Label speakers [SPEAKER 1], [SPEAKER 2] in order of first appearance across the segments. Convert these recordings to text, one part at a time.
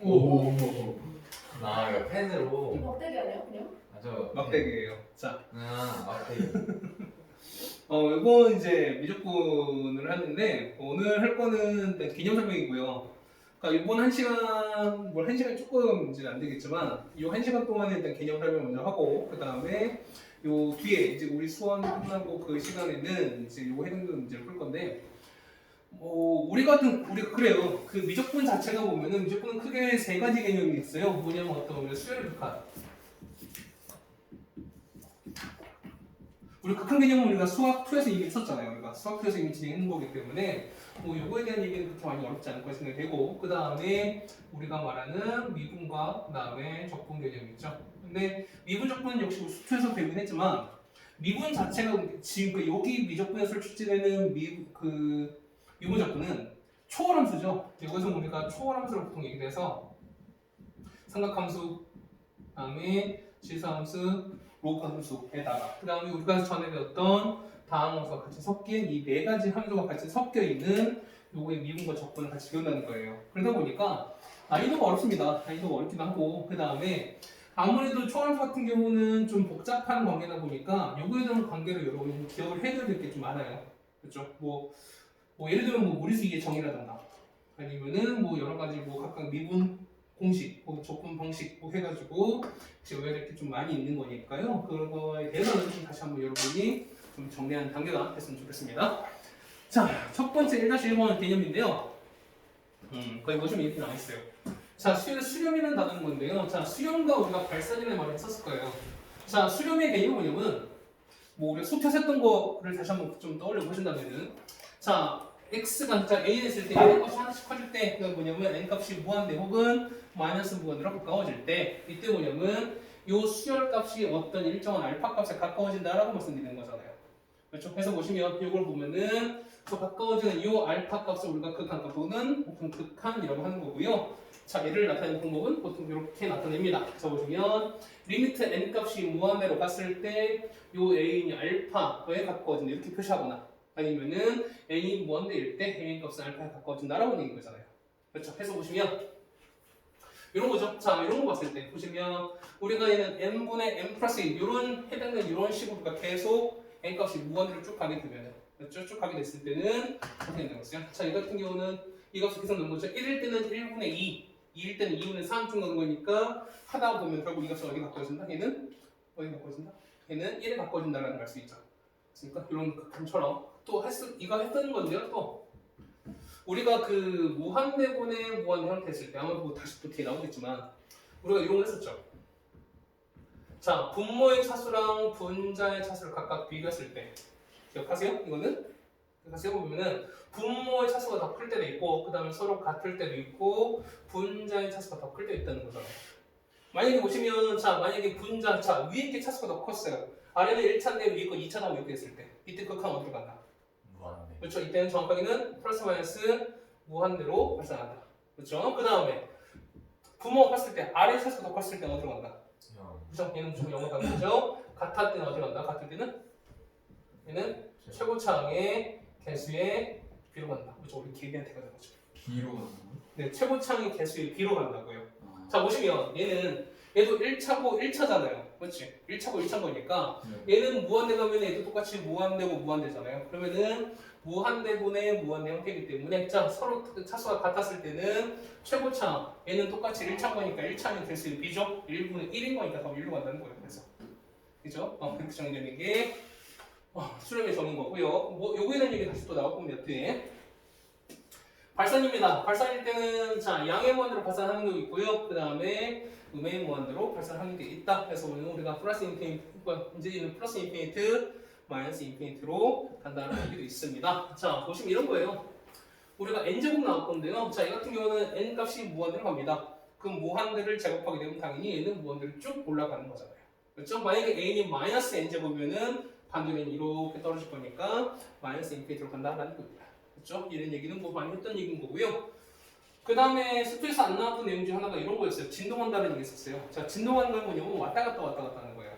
[SPEAKER 1] 오.
[SPEAKER 2] 나 이거 펜으로.
[SPEAKER 3] 막대기 아니야 그냥?
[SPEAKER 2] 아저
[SPEAKER 1] 막대기예요. 자,
[SPEAKER 2] 막대기.
[SPEAKER 1] 이번 이제 미적분을 하는데 오늘 할 거는 일단 개념 설명이고요. 그러니까 이번 1시간, 뭘 1시간 조금 이제 안 되겠지만 이 1시간 동안에 일단 개념 설명 먼저 하고 그 다음에 요 뒤에 이제 우리 수원 끝나고 그 시간에는 이제 요 해당 문제를 풀 건데 우리가 그래요. 그 미적분 자체가 보면은 미적분은 크게 세 가지 개념이 있어요. 뭐냐면 어떤 우리가 수열의 극한. 우리 극한 개념은 우리가 수학 2에서 이미 했었잖아요. 우리가 수학 2에서 이미 진행한 거기 때문에 요거에 대한 얘기는 그렇게 많이 어렵지 않을 거라 생각이 되고 그 다음에 우리가 말하는 미분과 그 다음에 적분 개념이 있죠. 근데 미분 적분은 역시 수투에서 배우긴 했지만 미분 자체가 지금 여기 미적분에서 출제되는 미분 적분은 초월함수죠. 여기서 우리가 초월함수를 보통 얘기를 해서 삼각함수, 그 다음에 지수함수, 로그함수에다가 그 다음에 우리가 전에 배웠던 다항함수가 같이 섞인 이 네 가지 함수가 같이 섞여 있는 요거의 미분과 적분을 같이 배운다는 거예요. 그러다 보니까 난이도가 어렵습니다. 난이도가 어렵기도 하고 그 다음에 아무래도 초월함수 같은 경우는 좀 복잡한 관계다 보니까 요거에 대한 관계를 여러분이 기억을 해줘야 될 게 좀 많아요. 그렇죠? 뭐 예를 들면 무리수 이의 정의라든가 아니면은 여러 가지 각각 미분 공식, 적분 방식 해가지고 외워야 될 게 좀 많이 있는 거니까요. 그런 거에 대해서는 좀 다시 한번 여러분이 좀 정리하는 단계가 됐으면 좋겠습니다. 자, 첫 번째 1-1번 개념인데요. 거기 보시면 이렇게 나와 있어요. 자, 수렴이라는 단어는 건데요. 자, 수렴과 우리가 발산이라는 말을 썼을 거예요. 자, 수렴의 개념은 뭐냐면 우리가 수트에서 했던 거를 다시 한번 좀 떠올려 보신다면은 자, x가 a에 있을 때 n 값이 하나씩 커질 때 그건 뭐냐면 n 값이 무한대 혹은 마이너스 무한대로 가까워질 때 이때 뭐냐면 요 수열 값이 어떤 일정한 알파 값에 가까워진다라고 말씀드리는 거잖아요. 그렇죠? 그래서 보시면 이걸 보면은 또 가까워지는 요 알파 값을 우리가 극한값 또는 보통 극한이라고 하는 거고요. 자, 얘를 나타내는 방법은 보통 이렇게 나타냅니다. 그래서 보시면 리미트 n 값이 무한대로 갔을 때 요 a이 알파에 가까워진다 이렇게 표시하거나 아니면은 n이 무한대일 때 a 값은 알파에 가까워진다라고 얘기한 거잖아요. 그렇죠? 해서 보시면 이런 거죠. 자, 이런 거 봤을 때 보시면 우리가 얘는 n분의 n 플러스 1 이런 해당되는 이런 식으로 우리가 계속 n 값이 무한대로 쭉 가게 되면은 그렇죠? 쭉 가게 됐을 때는 어떻게 되는 거죠? 자, 이 같은 경우는 이 값이 계속 넣는 거죠. 1일 때는 1분의 2, 2일 때는 2분의 3 쭉 넣는 거니까 하다 보면 결국 이 값이 어디 가까워진다? 얘는 어디 가까워진다? 얘는 1에 가까워진다라는 걸 알 수 있죠. 그러니까 이런 극한처럼 또 이거 했던 건데요. 또 우리가 그 무한대분의 무한대 형태 했을 때 아마 다시 또 뒤에 나오겠지만 우리가 이런 거 했었죠. 자, 분모의 차수랑 분자의 차수를 각각 비교했을 때 기억하세요? 이거는 기억하세요? 보면은 분모의 차수가 더 클 때도 있고 그 다음에 서로 같을 때도 있고 분자의 차수가 더 클 때도 있다는 거잖아요. 만약에 보시면 자 만약에 분자 자 위에 게 차수가 더 컸어요. 아래는 1차인데 위에 거 2차라고 이렇게 했을 때 이때 극한 어디로 간다?
[SPEAKER 2] 무한대.
[SPEAKER 1] 그렇죠. 이때는 정확하게는 플러스 마이너스 무한대로 발산한다. 그렇죠. 그 다음에 분모가 컸을 때 아래 차수가 더 컸을 때 어디로 간다? 그렇죠. 얘는 좀 영어 단계죠. 같을 때는 어디로 간다? 같을 때는 얘는 최고차항의 개수의 B로 간다. 그렇죠. 우리 개비한테 가는 거죠.
[SPEAKER 2] B로 가는
[SPEAKER 1] 네, 최고차항의 개수의 B로 간다고요. 자 보시면 얘도 1차고 1차잖아요. 그렇지? 1차고 1차인 거니까 얘는 무한대 가면 얘도 똑같이 무한대고 무한대잖아요. 그러면은 무한대분의 무한대 형태이기 때문에 자 서로 차수가 같았을 때는 최고차항 얘는 똑같이 1차인 거니까 1차는 개수의 B죠? 1분의 1인 거니까 더 1로 간다는 거예요. 그래서 그죠? 그렇게 정리되는 게 수렴의 정인 거고요. 요거에 대한 얘기 다시 또 나올 겁니다. 뒤에. 발산입니다. 발산일 때는 자 양의 무한대로 발산하는 게 있고요. 그 다음에 음의 무한대로 발산하는 게 있다. 그래서 오늘 우리가 플러스 인피니트, 문제는 플러스 인피니트, 마이너스 인피니트로 간다는 얘기도 있습니다. 자 보시면 이런 거예요. 우리가 n제곱 나올 건데요. 자 이 같은 경우는 n 값이 무한대로 갑니다. 그럼 무한대를 제곱하게 되면 당연히 얘는 무한대로 쭉 올라가는 거잖아요. 그렇죠? 만약에 n이 마이너스 n제곱이면은 반대면 이렇게 떨어질 거니까 마이너스 인피니트로 간다라는 겁니다. 그렇죠? 이런 얘기는 많이 했던 얘기인 거고요. 그 다음에 스토에서 안 나왔던 내용 중 하나가 이런 거였어요. 진동한다는 얘기 있었어요. 자, 진동하는 건 뭐냐면 왔다 갔다 하는 거예요.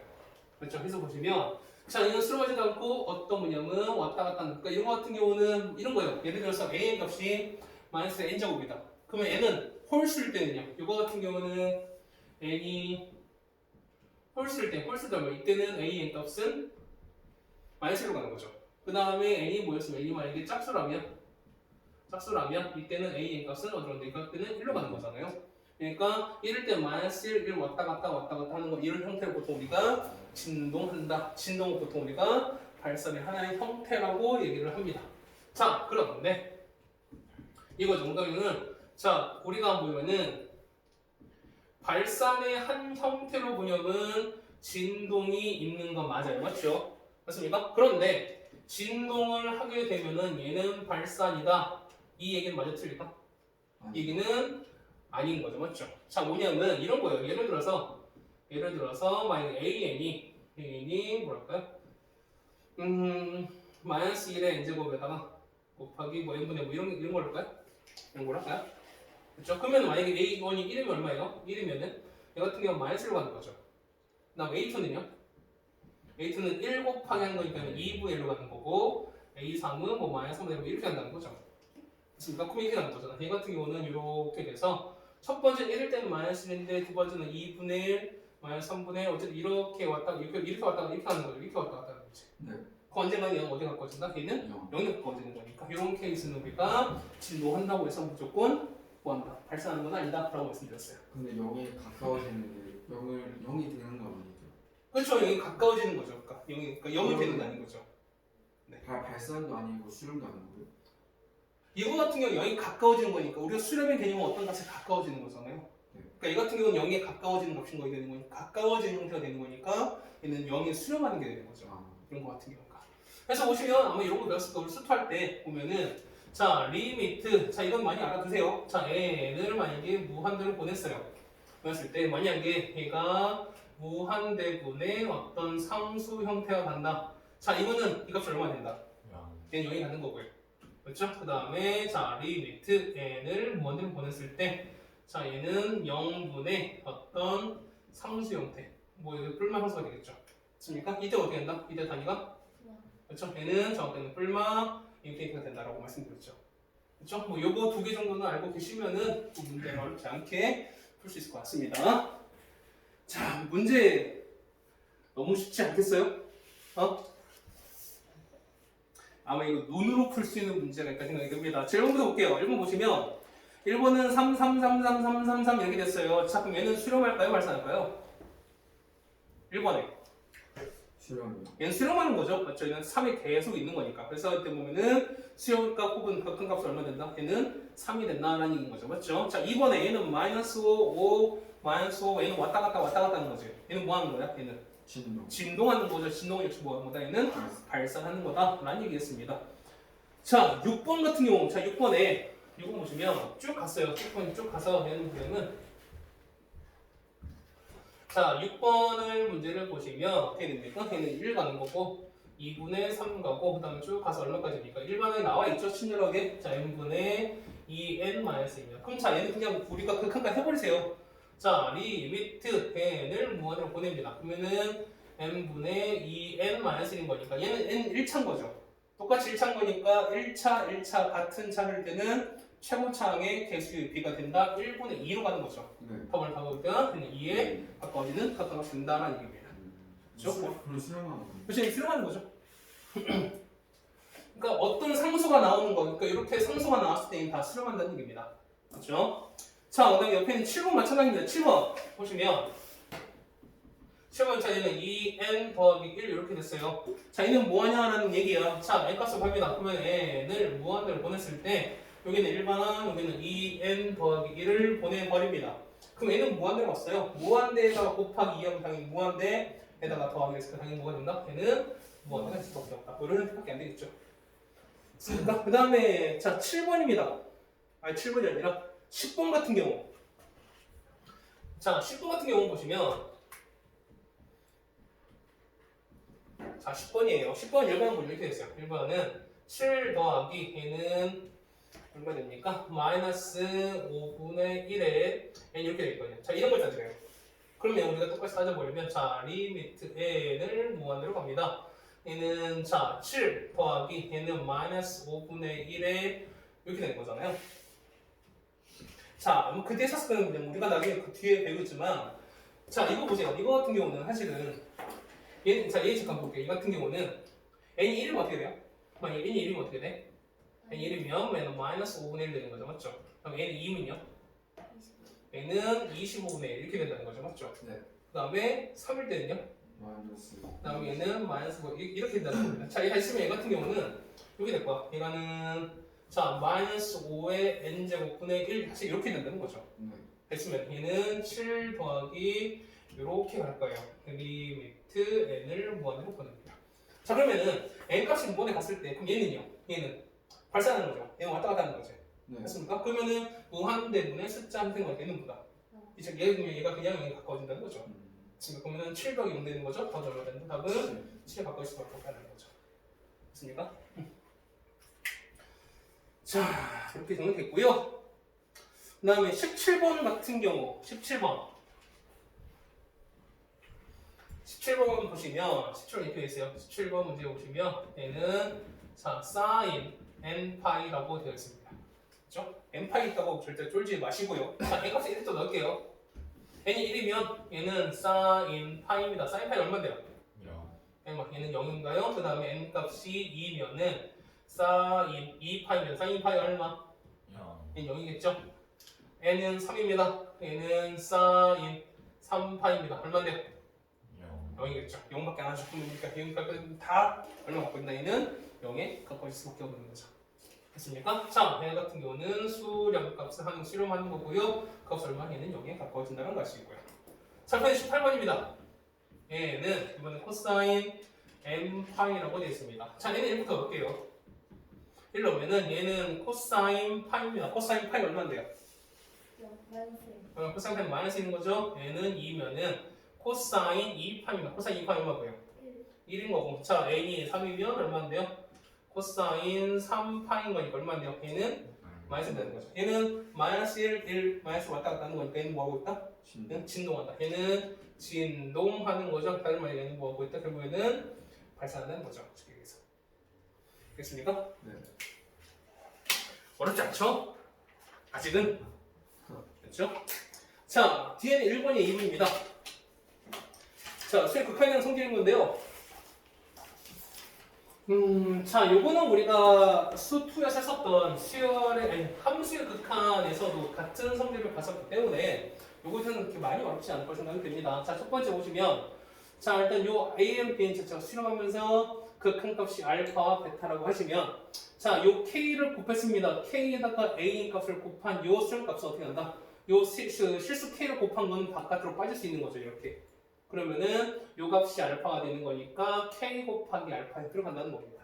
[SPEAKER 1] 그렇죠? 그래서 보시면 자, 이건 쓰러지지 않고 어떤 뭐냐면 왔다 갔다 하는 그러니까 이런 거 같은 경우는 이런 거예요. 예를 들어서 a 값이 마이너스 n제곱이다. 그러면 n은 홀수일 때는요. 이거 같은 경우는 n이 홀수일 때, 홀수다 뭐 이때는 a n 값은 마이너스로 가는 거죠. 그 다음에 n이 뭐였으면 n이 만약에 짝수라면 이때는 a n 값은 어디로 간다? 이때는 1로 가는 거잖아요. 그러니까 이럴 때 마이너스 1 왔다 갔다 하는 거 이런 형태를 보통 우리가 진동한다. 진동을 보통 우리가 발산의 하나의 형태라고 얘기를 합니다. 자, 그런데 이거 정답에는 자, 우리가 보면은 발산의 한 형태로 보면은 진동이 있는 건 맞아요. 맞죠? 맞습니까? 그런데 진동을 하게 되면은 얘는 발산이다. 이 얘기는 맞아 틀릴까? 이 얘기는 아닌 거죠. 맞죠? 자, 뭐냐면 이런 거예요. 예를 들어서 만약에 AN이 뭐랄까요? 마이너스 1의 n제곱에다가 곱하기 뭐 n분의 뭐 이런 걸 할까요? 이런 걸 할까요? 그렇죠? 그러면 만약에 A1이 1이면 얼마예요? 1이면은 얘 같은 경우는 마이너스로 가는 거죠. 그다음 A2는요? A2는 1 곱하기 하는 거니까 2분의 1로 가는 거고 A3은 뭐 마이너스 3분의 1 이렇게 한다는 거죠. 그렇습니까? 그럼 이렇게 가는 거잖아. 얘 같은 경우는 이렇게 돼서 첫 번째 1일 때는 마이너스 1인데 두 번째는 2분의 1 마이너스 3분의 1 어쨌든 이렇게 왔다가 이렇게 왔다가 이렇게 하는 거죠. 이렇게 왔다 갔다 하는 거지.
[SPEAKER 2] 네.
[SPEAKER 1] 그 언젠가 얘는 어디 가까워진다? 얘는 0이 가까워지는 거니까 이런 케이스는 우리가 진동한다고 해서 무조건 뭐한다? 발산하는 건 아니다 라고 말씀드렸어요.
[SPEAKER 3] 근데 0에 가까워지는데 0이 되는 거 아니죠?
[SPEAKER 1] 그렇죠. 0이 가까워지는 거죠. 그러니까 0이 되는 게 아닌 거죠.
[SPEAKER 3] 발산도 아니고 수렴도 아니고요.
[SPEAKER 1] 이거 같은 경우 0이 가까워지는 거니까 우리가 수렴의 개념은 어떤 값에 가까워지는 거잖아요. 그러니까 이 같은 경우는 0에 가까워지는 값인 거게 되는 거니까 가까워지는 형태가 되는 거니까 얘는 0에 수렴하는 게 되는 거죠. 이런 거 같은 경우가. 그래서 보시면 아마 이런 거 배웠을 거예요. 수투할 때 보면은 자 리미트 자 이건 많이 알아두세요. 자 n을 만약에 무한대로 보냈어요. 보냈을 때 만약에 얘가 무한대분의 어떤 상수 형태가 간다. 자 이거는 이 값이 얼마 된다? 얘는 0이 가는 거고요. 그렇죠? 그 다음에 자 리미트 n을 무한대로 보냈을 때 자 얘는 0분의 어떤 상수 형태 뭐 이거 뿔마 상수가 되겠죠. 맞습니까? 이때 어떻게 된다? 이때 단위가 그렇죠? 얘는 정확하게는 뿔마 이렇게 된다라고 말씀드렸죠. 그렇죠? 뭐 요거 두 개 정도는 알고 계시면은 문제를 어렵지 않게 풀 수 있을 것 같습니다. 자 문제 너무 쉽지 않겠어요? 아마 이거 눈으로 풀 수 있는 문제가 있다 생각이 듭니다. 자, 1번부터 볼게요. 1번 보시면 1번은 3, 3, 3, 3, 3, 3, 3 이렇게 됐어요. 자, 그럼 얘는 수렴할까요? 발산할까요? 1번에
[SPEAKER 3] 수렴이요.
[SPEAKER 1] 얘는 수렴하는 거죠. 맞죠? 얘는 3이 계속 있는 거니까. 그래서 이때 보면은 수렴값 혹은 그 큰 값이 얼마 된다? 얘는 3이 된다라는 얘기인 거죠. 맞죠? 자, 2번에 얘는 마이너스 5, 마이너스 5, 얘는 왔다 갔다 하는 거지. 얘는 뭐 하는 거야? 얘는 진동하는 거죠. 진동은 역시 뭐 하는 거다? 얘는 발산하는 거다라는 얘기였습니다. 자, 6번 같은 경우, 자, 6번에 이거 보시면 쭉 갔어요. 쭉 가서 얘는 보면은 자, 6번을 문제를 보시면 어떻게 됩니까? 얘는 1 가는 거고 2분의 3 가고 그 다음에 쭉 가서 얼마까지입니까? 1번에 나와 있죠? 친절하게 자, n분의 2n-1이면 그럼 자, 얘는 그냥 우리가 극한까지 해버리세요. 자, 리미트 n을 무한으로 보냅니다. 그러면은 n분의 2n-1인 거니까 얘는 n 1차인 거죠. 똑같이 1차인 거니까 1차 같은 차일 때는 최고차항의 개수의 비가 된다. 1분의 2로 가는 거죠. 탑을 타보니까 2에 가까워지는 가까워진다라는 얘기입니다. 그렇죠?
[SPEAKER 3] 그럼 수렴하는 거.
[SPEAKER 1] 그렇죠? 수렴하는 거죠. 그러니까 어떤 상수가 나오는 거, 그러니까 이렇게 상수가 나왔을 때는 다 수렴한다는 얘기입니다. 그렇죠? 자, 그다음에 옆에는 7번 마찬가지입니다. 7번 보시면 7번 차이는 2n 더하기 1 이렇게 됐어요. 자, 얘는 뭐하냐라는 얘기야. 자, n 값을 봅니다. 그러면 n을 무한대로 보냈을 때 여기는 1반항, 여기는 2n 더하기 1을 보내버립니다. 그럼 얘는 무한대로 왔어요. 무한대에다가 곱하기 2하면 당연히 무한대에다가 더하기 했을 때 당연히 뭐가 된다? 얘는 무한대가 있을 수밖에 없다. 뭐 이런 뜻밖에 안 되겠죠. 그 다음에 자 7번입니다. 아니 7번이 아니라 10번 같은 경우. 자 10번 같은 경우 보시면 자 10번이에요. 10번 1번은 이렇게 됐어요. 1번은 7 더하기 얘는 얼마 됩니까? 마이너스 5분의 1에 n 이렇게 되거든요. 자 이런 걸 따져요. 그러면 우리가 똑같이 따져보려면 자 리미트 n을 무한대로 갑니다. 얘는 자 7 더하기 얘는 마이너스 5분의 1에 이렇게 되는 거잖아요. 자, 그 뒤에 샀을 때는 우리가 나중에 그 뒤에 배우지만 자, 이거 보세요. 이거 같은 경우는 사실은 얘 잠깐 볼게요. 이 같은 경우는 n이 1이면 어떻게 돼요? 만약에 n이 1이면 어떻게 돼? n이 1이면 얘는 마이너스 5분의 1 되는 거죠. 맞죠? 그럼 n이 2면요? 얘는 25분의 1 이렇게 된다는 거죠. 맞죠?
[SPEAKER 3] 네.
[SPEAKER 1] 그 다음에 3일 때는요?
[SPEAKER 3] 마이너스.
[SPEAKER 1] 그 다음에 얘는 마이너스 5 이렇게 된다는 겁니다. 자, 얘가 있으면 얘 같은 경우는 이렇게 될 거야. 얘가는 자 마이너스 5의 n제곱분의 1 사실 이렇게 된다는 거죠.
[SPEAKER 3] 네.
[SPEAKER 1] 됐으면 얘는 7 더하기 이렇게 갈 거예요. 리미트 n을 무한으로 보냅니다. 자 그러면은 n 값이 무한에 갔을 때 그럼 얘는 발산하는 거죠. 얘는 왔다 갔다 하는 거지.
[SPEAKER 3] 네.
[SPEAKER 1] 됐습니까? 그러면은 무한대분의 숫자 한 생각 얘는 보다. 이제 얘가 그냥 여기 가까워진다는 거죠. 지금 그러면은 7 더하기 0 되는 거죠. 더 얼마 되는 답은 7에 가까울 수밖에 없다는 거죠. 됐습니까? 자 이렇게 정리됐고요. 그 다음에 17번 같은 경우 17번 보시면 17번 이렇게 돼 있어요. 17번 문제 보시면 얘는 자 sin n파이라고 되어 있습니다. 그렇죠? n파이 있다고 절대 쫄지 마시고요. 자 n 값을 1또 넣을게요. n이 1이면 얘는 sin 파이입니다. sin 파이 얼마인데요? 얘는 0인가요? 그 다음에 n 값이 2면은 sin 2파이면 sin 파이 얼마? 얘는 0이겠죠? n은 3입니다. 얘는 sin 3파입니다. 얼마인데요? 0이겠죠. 0밖에 안 하죠. 그러니까 0값은 다 얼마 갖고 있나? 얘는 0에 가까울 수밖에 없는 거죠. 됐습니까? 자, 얘 같은 경우는 수렴값을 수렴하는 거고요. 값 얼마? 얘는 0에 가까워진다는 걸 알 수 있고요. 자, 그럼 18번입니다. 얘는 이번에 코사인 m파이라고 되어 있습니다. 자, 얘는 1부터 볼게요. 1 넣으면은 얘는 코사인 파이입니다. 코사인 파이 얼마인데요? 코사인 파이 마이너스 있는 거죠? 얘는 2면은 코사인 2파입니다. 코사인 2파 얼마고요? 1인 거고. 자, n이 3이면 얼마인데요? 코사인 3파인 거니까 얼마인데요? 얘는 마이너스 되는 거죠. 얘는 마이너스 1, 마이너스 왔다 갔다 하는 거니까 얘는 뭐 하고 있다? 얘는 진동한다. 얘는 진동하는 거죠. 다른 말로 얘는 뭐 하고 있다? 결국에는 발산하는 거죠. 여기서. 됐습니까?
[SPEAKER 3] 네.
[SPEAKER 1] 어렵지 않죠? 아직은? 됐죠? 자, 뒤에는 1번이 2번입니다. 자, 수의 극한에 대한 성질인 건데요. 자, 요거는 우리가 수2에서 했었던 함수의 극한에서도 같은 성질을 봤었기 때문에 요것은 그렇게 많이 어렵지 않을 걸 생각이 됩니다. 자, 첫 번째 보시면 자, 일단 요 a, bn 자체가 실험하면서 극한값이 알파와 베타라고 하시면 자, 요 k를 곱했습니다. k에다가 a 값을 곱한 요 수렴값은 어떻게 한다? 요 실수 k를 곱한 건 바깥으로 빠질 수 있는 거죠, 이렇게. 그러면은 요 값이 알파가 되는 거니까 k 곱하기 알파에 들어간다는 겁니다.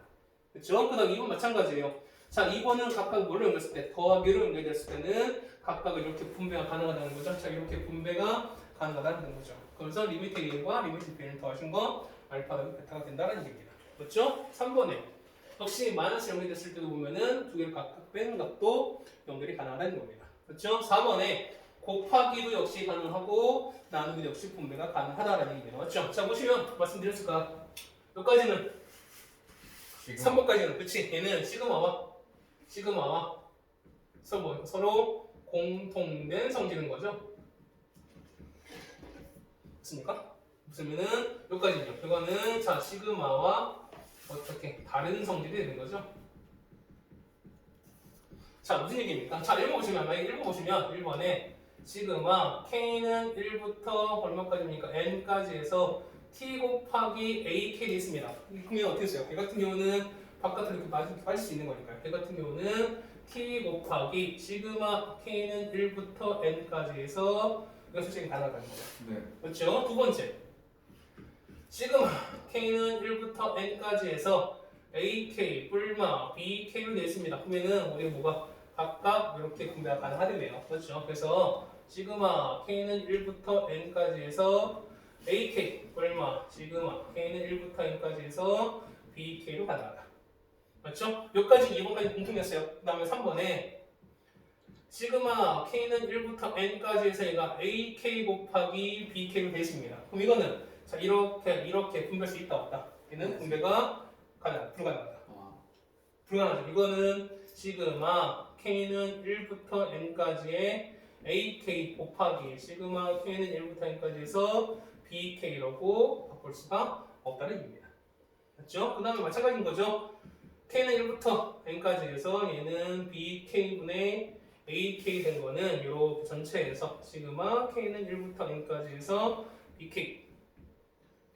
[SPEAKER 1] 그렇죠? 그 다음 2번 마찬가지예요. 자, 2번은 각각 뭘로 연결했을 때 더하기로 연결됐을 때는 각각 이렇게 분배가 가능하다는 거죠. 자, 이렇게 분배가 가능하다는 거죠. 그래서 리미트 a과 리미트 b를 더하신 거 알파가 베타가 된다는 얘기입니다. 그렇죠? 3번에 역시 마이너스 연결됐을 때도 보면은 두 개를 각각 빼는 값도 연결이 가능하다는 겁니다. 그렇죠? 4번에 곱하기도 역시 가능하고 나누기도 역시 분배가 가능하다라는 얘기입니다. 맞죠? 자, 보시면 말씀드렸을까? 여기까지는 3번까지는 그치? 얘는 시그마와 서로 공통된 성질인 거죠. 맞습니까? 무슨면은 여기까지요. 이거는 자 시그마와 어떻게 다른 성질이 되는 거죠. 자, 무슨 얘기입니까? 자, 1번 보시면 만약에 1번 보시면 1번에 시그마 k는 1부터 얼마까지입니까? n까지 해서 t 곱하기 ak 돼 있습니다. 그러면 어떻게 써요? 얘 같은 경우는 바깥으로 이렇게 빠질 수 있는 거니까요. 얘 같은 경우는 t 곱하기 시그마 k는 1부터 n까지 해서 이거 수식이 가능하다는 거죠.
[SPEAKER 3] 네.
[SPEAKER 1] 그렇죠? 두 번째 시그마 k는 1부터 n까지 해서 ak, 뿔마, bk로 되어 있습니다. 그러면은 우리 뭐가 각각 이렇게 분배가 가능하대요. 그렇죠? 그래서 시그마 k는 1부터 n까지 해서 AK, 얼마, 시그마, K는 1부터 N까지 해서 BK로 가능하다. 맞죠? 여기까지 2번까지 공통이었어요. 그 다음에 3번에 시그마 K는 1부터 N까지 해서 얘가 AK 곱하기 BK로 되어 있습니다. 그럼 이거는 자 이렇게 분배할 수 있다 없다? 얘는 분배가 불가능하다. 불가능하죠. 이거는 시그마 K는 1부터 N까지의 AK 곱하기 시그마 K는 1부터 N까지 해서 BK라고 바꿀 수가 없다는 얘기입니다. 맞죠? 그 다음에 마찬가지인 거죠. K는 1부터 N까지 해서 얘는 BK분의 AK 된 거는 이렇게 전체에서 시그마 K는 1부터 N까지 해서 BK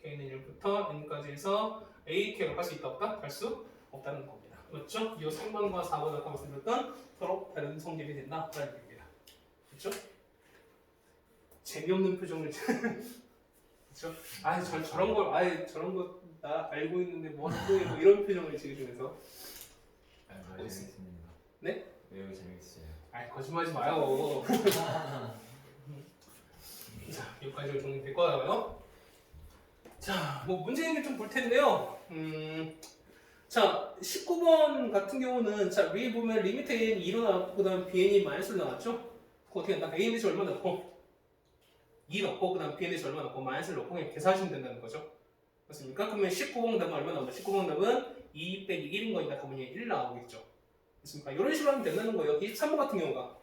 [SPEAKER 1] K는 1부터 N까지 해서 AK로 할 수 있다 없다? 할 수 없다는 겁니다. 맞죠? 이 3번과 4번 아까 말씀드렸던 서로 다른 성질이 된다라는 얘기입니다. 그렇죠? 재미없는 표정을 그렇죠? 저런 거 나 알고 있는데 뭐 이런 표정을 지으시면서
[SPEAKER 2] 재밌습니다.
[SPEAKER 1] 네?
[SPEAKER 2] 매우 재밌어요.
[SPEAKER 1] 거짓말하지 마요. 자, 여기까지 정리될 거고요. 자, 뭐 문제 얘기를 좀 볼 텐데요. 자, 19번 같은 경우는 자, 위에 보면 리미트 An이 2로 나왔고 그다음 Bn이 마이너스로 나왔죠? 그거 어떻게 한다? A에 대해서 얼마 넣고 2 넣고 그다음 B에 대해서 얼마 넣고 마이너스를 넣고 그냥 계산하시면 된다는 거죠. 맞습니까? 그러면 19번 답은 얼마 나온다? 19번 답은 2 빼기 1인 거니까 답은 1 나오겠죠. 맞습니까? 이런 식으로 하면 된다는 거예요. 23번 같은 경우가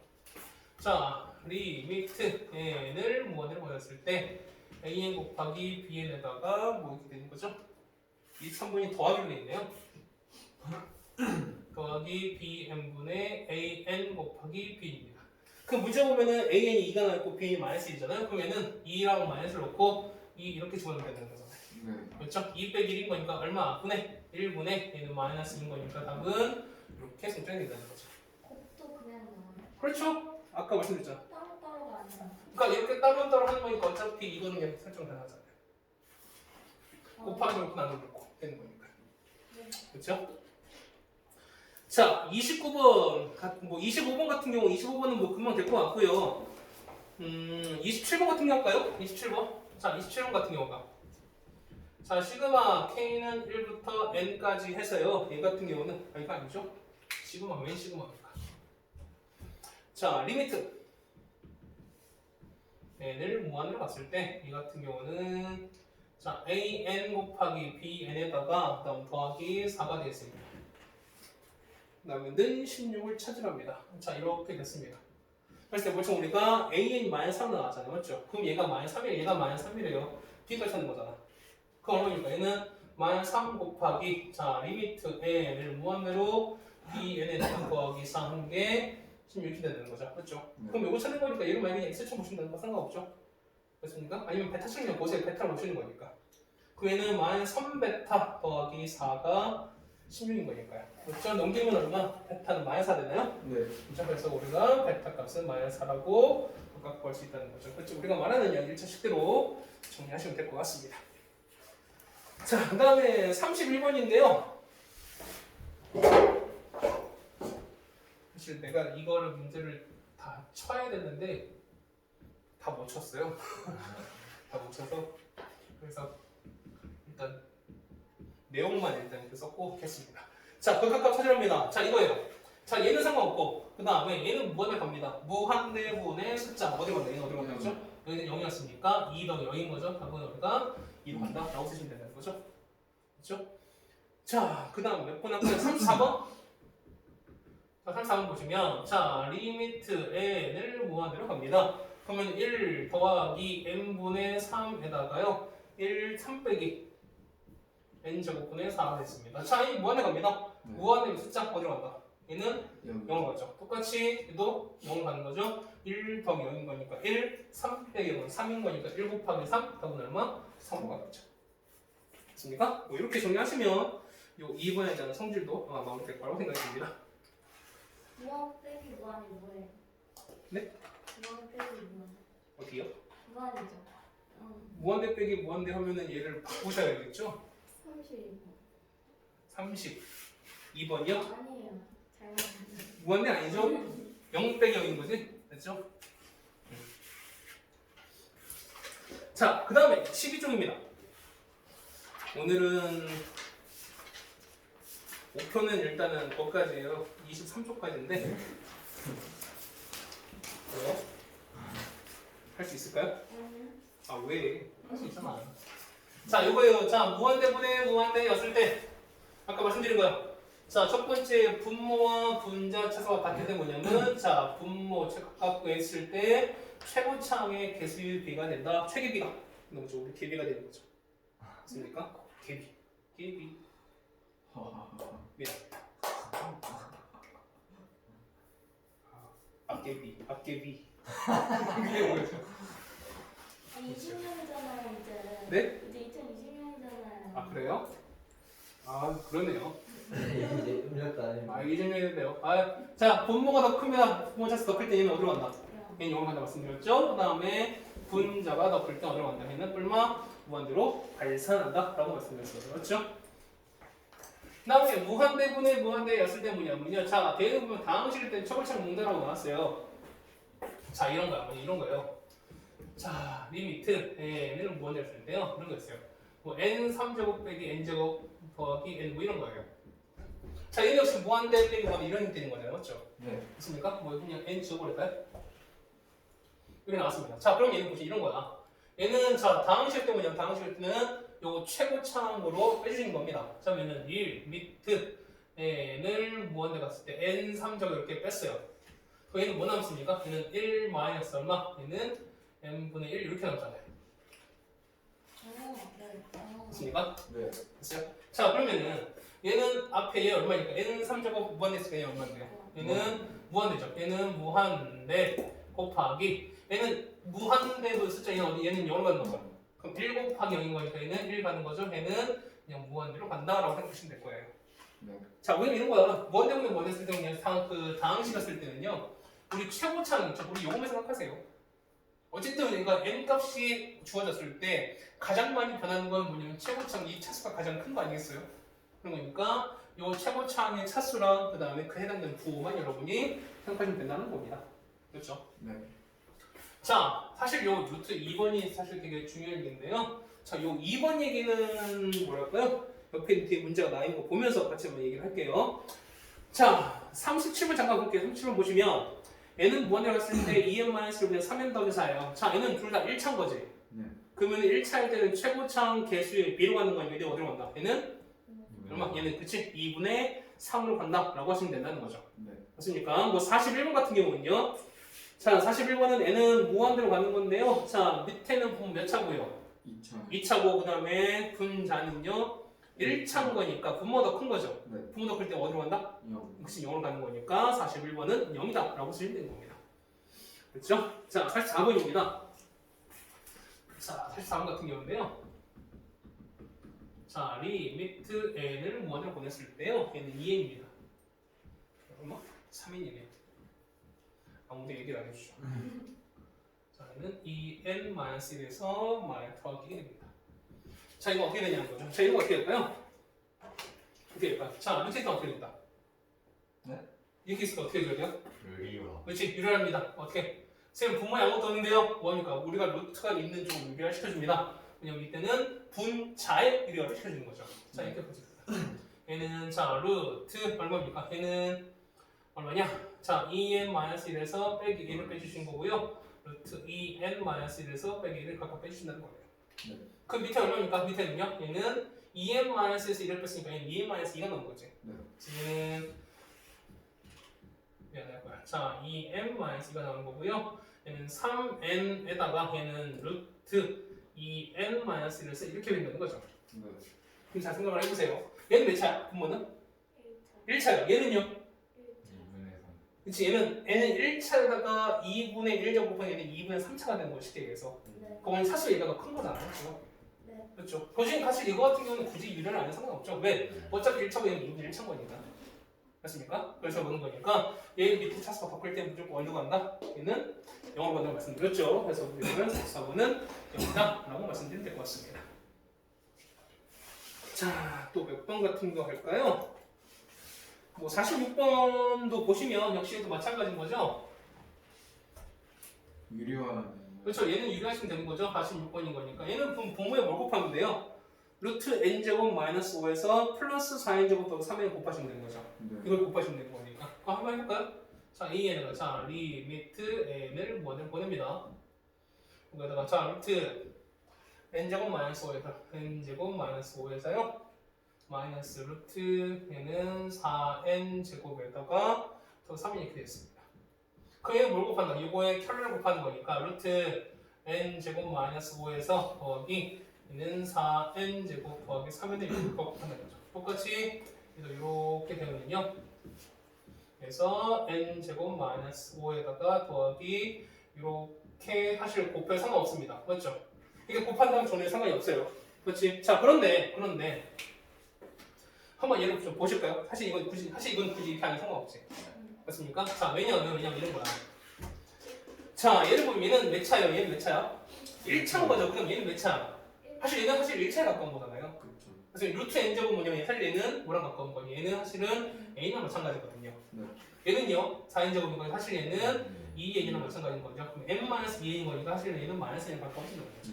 [SPEAKER 1] 자, 리미트 n을 무한으로 보냈을 때 an 곱하기 bn에다가 뭐 이렇게 되는 거죠? 23번이 더하기로 되어 있네요. 더하기 bn분의 an 곱하기 b입니다. 그 문제 보면은 an이 2가 나있고 bn이 마이너스 1이잖아요. 그러면은 2랑 마이너스를 넣고 2 이렇게 집어넣으면 되는 거잖아요.
[SPEAKER 3] 네.
[SPEAKER 1] 그렇죠? 2 빼기 1인 거니까 얼마? 분의 1분의 얘는 마이너스 2인 거니까 답은 이렇게 성장이 된다는 거죠.
[SPEAKER 4] 곱도 그냥 나와요?
[SPEAKER 1] 그렇죠? 아까 말씀드렸잖아.
[SPEAKER 4] 따로따로가 아니라
[SPEAKER 1] 그러니까 이렇게 따로따로 하는 거니까 어차피 이거는 그냥 설정 가능하잖아요. 곱하기 그렇고 나누기 그렇고 되는 거니까. 그렇죠? 자, 29번, 뭐 25번 같은 경우 25번은 뭐 금방 될 것 같고요. 27번 같은 경우 할까요? 27번. 자, 27번 같은 경우가 자, 시그마 K는 1부터 N까지 해서요. 얘 같은 경우는 이거 아니죠? 시그마 웬 시그마입니까? 자, 리미트 n을 무한으로 봤을 때 이 같은 경우는 자, an 곱하기 bn에다가 그다음 더하기 4가 되겠습니다. 그다음에 는 16을 찾으랍니다. 자, 이렇게 됐습니다. 그래서 보통 우리가 an이 -3 나왔잖아요. 맞죠? 그럼 얘가 -3이래, 얘가 -3이래요. b가 찾는 거잖아. 그럼 얼마입니까? 얘는 -3 곱하기 자, 리미트 n을 무한대로 bn에다가 더하기 4 한 게 16이 되는 거죠. 그렇죠?
[SPEAKER 3] 네.
[SPEAKER 1] 그럼 이거 찾는 거니까 얘를 만약에 x처럼 보시면 되는 거 상관없죠? 그렇습니까? 아니면 베타처럼 그냥 보세요. 베타로 보시는 거니까. 그 얘는 -3베타 더하기 4가 16인 거니까요. 그렇죠? 넘기면 얼마? 베타는 -4 되나요?
[SPEAKER 3] 네.
[SPEAKER 1] 그렇죠? 그래서 우리가 베타 값은 -4라고 각각 볼 수 있다는 거죠. 그렇죠? 우리가 말하는 1차 식대로 정리하시면 될 것 같습니다. 자, 그 다음에 31번인데요. 사실 내가 이거를 문제를 다 쳐야 되는데 다 못 쳤어요. 다 못 쳐서 그래서 일단 내용만 일단 이렇게 썼고 했습니다. 자, 극각값 찾으랍니다. 자, 이거예요. 자, 얘는 상관없고 그 다음에 얘는 무한대 갑니다. 무한대분의 숫자 어디 간다? 얘는 어디 간다? 그죠? 여기는 0이었으니까 2 더하기 0인 거죠. 답은 우리가 2로 간다. 라고 쓰시면 된다는 거죠. 그렇죠? 자, 그 다음 몇 번 할까요? 34번? 자, 34번 보시면 자, 리미트 n을 무한대로 갑니다. 그러면 1 더하기 n분의 3에다가요 1, 3 빼기 n제곱분의 4가 됐습니다. 자, 이 무한대 갑니다.
[SPEAKER 3] 네.
[SPEAKER 1] 무한대 숫자 어디로 간다? 얘는
[SPEAKER 3] 여기.
[SPEAKER 1] 0으로 가죠. 똑같이 얘도 0으로 가는 거죠. 1 더하기 0인 거니까 1, 3 빼기 0은 3인 거니까 1 곱하기 3, 답은 얼마? 3으로 가겠죠. 됐습니까? 뭐 이렇게 정리하시면 요 2번에 대한 성질도 마무리될 거라고 생각이 듭니다.
[SPEAKER 4] 무한 빼기 무한이 뭐예요?
[SPEAKER 1] 네?
[SPEAKER 4] 무한 빼기 무한
[SPEAKER 1] 어디요?
[SPEAKER 4] 무한이죠.
[SPEAKER 1] 무한대 빼기 무한대 하면은 얘를 바꾸셔야겠죠?
[SPEAKER 4] 30
[SPEAKER 1] 32번이요?
[SPEAKER 4] 아니에요. 잘못했어요.
[SPEAKER 1] 무한대 아니죠? 0 빼기 0인 거지? 됐죠? 자, 그 다음에 12쪽입니다. 오늘은 목표는 일단은 거기까지예요. 23초까지인데 네. 할 수 있을까요?
[SPEAKER 4] 아니요.
[SPEAKER 1] 아 왜? 할 수 있잖아. 자, 이거예요. 자, 무한대분의 무한대였을 때 아까 말씀드린 거야. 자, 첫 번째 분모와 분자 차수가 같게 된 뭐냐면 자, 분모 갖고 했을 때 최고차항의 개수비가 된다. 최개비가 되는 거죠. 우리 개비가 되는 거죠. 맞습니까? 개비. 미안. 앞개비. 이게 뭐였죠?
[SPEAKER 4] 20년이잖아요 이제.
[SPEAKER 1] 네?
[SPEAKER 4] 이제 2020년이잖아요.
[SPEAKER 1] 아 그래요? 아 그러네요.
[SPEAKER 2] 이제 음력도 아니고.
[SPEAKER 1] 아 이게 정리됐네요. 자 분모가 더 크면 분모 차수 더 클 때 얘는 어디로 간다? 얘는 영으로 간다 말씀드렸죠? 그 다음에 분자가 더 클 때 어디로 간다? 얘는 뿔마 무한대로 발산한다 라고 말씀드렸어요. 그렇죠? 그 다음에 무한대분의 무한대였을 때 뭐냐면요. 자 대를 보면 다항식일 때 초벌창 몽다라고 나왔어요. 자 이런 거야. 이런 거예요. 자 리미트 n을 무한대로 쓰는데요. 이런 거 있어요. 뭐 n3제곱 빼기 n제곱 더하기 n 뭐 이런 거예요. 자 얘는 역시 무한대 빼기 무한대 이런 게 되는 거잖아요. 맞죠?
[SPEAKER 2] 네.
[SPEAKER 1] 맞습니까? 뭐 그냥 n 지워버릴까요? 이렇게 나왔습니다. 자 그럼 얘는 뭐지? 이런 거야. 얘는 자 다항식 때 뭐냐면 다항식 때는 요거 최고차항으로 빼주신 겁니다. 자 그러면은 1 미트 n을 무한대 갔을 때 n3제곱 이렇게 뺐어요. 그럼 얘는 뭐 남습니까? 얘는 1 마이너스 얼마? 얘는 n분의 1 이렇게 남잖아요.
[SPEAKER 4] 네.
[SPEAKER 1] 됐습니까?
[SPEAKER 2] 네.
[SPEAKER 1] 됐어요? 자 그러면은 얘는 앞에 얘 얼마니까 n은 3제곱 무한대니까 얘 얼마인데요? 얘는 무한대죠. 얘는 무한대 곱하기 얘는 무한대도 숫자 얘는 어디? 얘는 0으로 가는 거죠. 그럼 1 곱하기 0인 거니까 얘는 1 가는 거죠. 얘는 그냥 무한대로 간다라고 생각하시면 될 거예요.
[SPEAKER 2] 네.
[SPEAKER 1] 자 우리는 이런 거야. 무한대분의 무한대 쓸 때 그냥 다항식을 쓸 때는요. 우리 최고차항 있죠. 우리 요거만 생각하세요. 어쨌든 그러니까 n 값이 주어졌을 때 가장 많이 변하는 건 뭐냐면 최고차항 이 차수가 가장 큰 거 아니겠어요? 그런 거니까 요 최고차항의 차수랑 그 다음에 그 해당되는 부호만 여러분이 생각하시면 된다는 겁니다. 그렇죠?
[SPEAKER 2] 네.
[SPEAKER 1] 자 사실 요 루트 2번이 사실 되게 중요한 얘기인데요. 자 요 2번 얘기는 뭐랄까요? 옆에 뒤에 문제가 나 있는 거 보면서 같이 한번 얘기를 할게요. 자 37번 잠깐 볼게요. 37번 보시면 n은 무한대로 갔을 때 2n-1을 그냥 3n 더하기 4예요. 자 n은 둘 다 1차인 거지.
[SPEAKER 2] 네.
[SPEAKER 1] 그러면 1차일 때는 최고차항 개수의 b로 가는 거니까 얘는 어디로 간다? 얘는 얼마? 얘는 그치? 2분의 3으로 간다 라고 하시면 된다는 거죠.
[SPEAKER 2] 네.
[SPEAKER 1] 맞습니까? 뭐 41번 같은 경우는요. 자 41번은 n은 무한대로 가는 건데요. 자 밑에는 보면 몇 차고요?
[SPEAKER 3] 2차.
[SPEAKER 1] 2차고 그 다음에 분자는요 1차인 거니까 분모가 더 큰 거죠.
[SPEAKER 3] 네.
[SPEAKER 1] 분모 더 클 때 어디로 간다?
[SPEAKER 3] 0.
[SPEAKER 1] 역시 0으로 가는 거니까 41번은 0이다 라고 쓰시면 되는 겁니다. 그렇죠? 자 44번입니다. 자 44번 같은 경우인데요. 자 리미트 n을 무한대로 보냈을 때요. 얘는 2n입니다. 얼마? 3n이네. 아무도 얘기를 안 해주죠. 자 얘는 2n-1에서 더하기 1입니다. 자 이거 어떻게 되냐는 거죠. 자 이거 어떻게 될까요? 어떻게 될까요? 자 루테이터 어떻게 된다?
[SPEAKER 2] 네?
[SPEAKER 1] 이렇게 있을 때 어떻게 해줘야 돼요?
[SPEAKER 2] 유리화.
[SPEAKER 1] 그렇지 유리합니다. 어떻게? 선생님 분모에 아무것도 없는데요. 뭐합니까? 우리가 루트가 있는 쪽을 유리화 시켜줍니다. 왜냐면 이때는 분자의 유리화를 시켜주는 거죠. 자 이렇게 보세요. 얘는 자 루트 얼마입니까? 얘는 얼마냐? 자 2n-1에서 빼기 1을 빼주신 거고요. 루트 2n-1에서 빼기 1을 각각 빼주신다는 거예요.
[SPEAKER 2] 네.
[SPEAKER 1] 그 밑에 얼마입니까? 밑에는요. 얘는 2n-에서 1을 뺐으니까 얘는 2n-2가 나온 거지.
[SPEAKER 2] 네.
[SPEAKER 1] 얘는 미안할 거야. 자 2n-2가 나오는 거고요. 얘는 3n에다가 얘는 루트 2n-1에서 이렇게 된다는 거죠.
[SPEAKER 2] 네.
[SPEAKER 1] 그럼 잘 생각을 해보세요. 얘는 몇 차야? 분모는?
[SPEAKER 4] 1차.
[SPEAKER 1] 1차요. 얘는요?
[SPEAKER 2] 2분의 3.
[SPEAKER 1] 그치 얘는 n은 1차에다가 2분의 1 제곱하면 얘는 2분의 3차가 되는 거예요. 쉽게 얘기해서.
[SPEAKER 4] 네.
[SPEAKER 1] 그건 차수 얘가 더 큰 거잖아요. 그렇죠?
[SPEAKER 4] 네.
[SPEAKER 1] 그렇죠. 거진 사실 이거 같은 경우는 굳이 유래를 안 해도 상관없죠. 왜? 어차피 1차고 얘는 2분의 1차인 거니까. 맞습니까? 그래서 그런 거니까 얘 밑에 차수가 바뀔 때 무조건 어디로 간다? 얘는 0으로 간다고 말씀드렸죠. 그래서 우리는 44번은 0이다 라고 말씀드리면 될 것 같습니다. 자, 또 몇 번 같은 거 할까요? 뭐 46번도 보시면 역시 또 마찬가지인 거죠.
[SPEAKER 3] 유리화는
[SPEAKER 1] 그렇죠. 얘는 유리하시면 되는 거죠. 46번인 거니까. 얘는 분모에 뭘 곱하면 돼요? 루트 n제곱 마이너스 5에서 플러스 4n제곱 더하기 3n 곱하시면 되는 거죠.
[SPEAKER 3] 네.
[SPEAKER 1] 이걸 곱하시면 되는 거니까. 그럼 한번 해볼까요? 자, an을 자 리미트 n을 무한대로 보냅니다. 여기다가 자 루트 n제곱 마이너스 5에서 n제곱 마이너스 5에서요 마이너스 루트 얘는 4n 제곱에다가 더 3이 이렇게 되었습니다. 그 얘는 뭘 곱한다? 이거에 켤레를 곱하는 거니까 루트 n 제곱 마이너스 5에서 더하기 얘는 4n 제곱 더하기 3n을 이렇게 곱한다는 거죠. 똑같이 이렇게 되거든요. 그래서 n 제곱 마이너스 5에다가 더하기 이렇게 하실 곱할 상관없습니다. 맞죠? 이게 곱한다면 전혀 상관이 없어요. 그렇지? 자, 그런데 한번 예를 좀 보실까요? 사실 이건 굳이 이렇게 하면 상관없지. 맞습니까? 자, 왜냐면 이런 거야. 자, 얘를 보면 얘는 몇 차예요? 얘는 몇 차야? 1차인 거죠. 그럼 얘는 몇 차야? 사실 얘는 1차에 가까운 거잖아요.
[SPEAKER 3] 그렇죠.
[SPEAKER 1] 그래서 루트 n제곱 뭐냐면 사실 얘는 뭐랑 가까운 거예요? 얘는 사실은 n이랑 마찬가지거든요.
[SPEAKER 3] 네.
[SPEAKER 1] 얘는요, 4n제곱인 거예요. 사실 얘는 2n이랑 마찬가지인 거죠. 그럼 n-2n인 거니까 사실 얘는 마이너스 n에 가까워지는 거죠.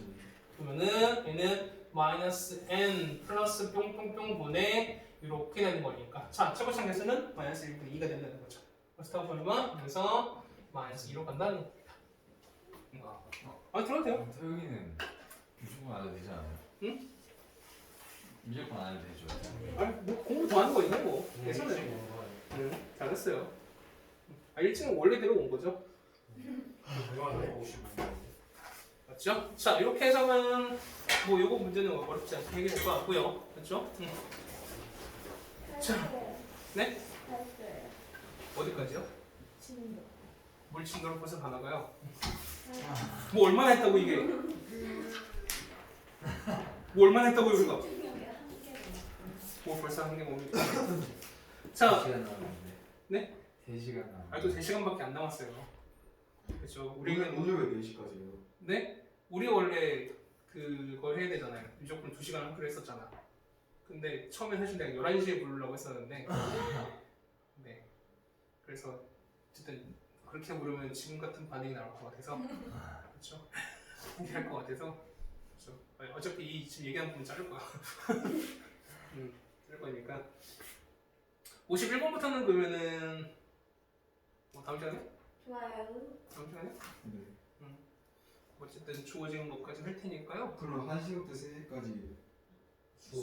[SPEAKER 1] 그러면은 얘는 마이너스 n 플러스 뿅뿅뿅 분의 이렇게 되는 거니까. 자, 최고창에서는 마이너스 1분의 2가 된다는 거죠. 그래서 다음 번은 그래서 마이너스 2로 간다는 겁니다. 들어도 돼요.
[SPEAKER 2] 태용이는 무조건 안 해도 되지 않아요?
[SPEAKER 1] 응?
[SPEAKER 2] 무조건 안 해도 되죠.
[SPEAKER 1] 아니, 뭐 공부 더 하는 거 있는 거. 괜찮아요. 잘했어요. 1층은 원래대로 온 거죠. 맞죠? 자, 이렇게 해서는 뭐 요거 문제는 어렵지 않게 해결될 것 같고요. 그렇죠? 자, 네?
[SPEAKER 4] 했어요.
[SPEAKER 1] 어디까지요?
[SPEAKER 4] 진도.
[SPEAKER 1] 뭘 친구로 벌써 다 나가요? 뭐 얼마나 했다고 이게? 뭐 얼마나 했다고 이거? 뭐 벌써 한 게 뭡니까? 자,
[SPEAKER 2] 3시간 남았는데.
[SPEAKER 1] 네?
[SPEAKER 2] 3시간 남았는데.
[SPEAKER 1] 아직도 3시간밖에 안 남았어요. 그렇죠?
[SPEAKER 3] 오늘 왜 4시까지예요?
[SPEAKER 1] 네? 우리 원래 그걸 해야 되잖아요. 무조건 2시간 학교를 했었잖아. 근데 처음에 사실 내가 11시에 부르려고 했었는데 네. 그래서 어쨌든 그렇게 부르면 지금 같은 반응이 나올 것 같아서 그렇죠? 이렇게 할 것 같아서 그렇죠? 어차피 이 지금 얘기하는 부분 자를 거야. 자를 거니까 51번부터는 그러면은 다음 시간에?
[SPEAKER 4] 좋아요.
[SPEAKER 1] 다음 시간에?
[SPEAKER 3] 네.
[SPEAKER 1] 어쨌든 주어지는 것까지 할 테니까요.
[SPEAKER 3] 그럼 1시부터 3시까지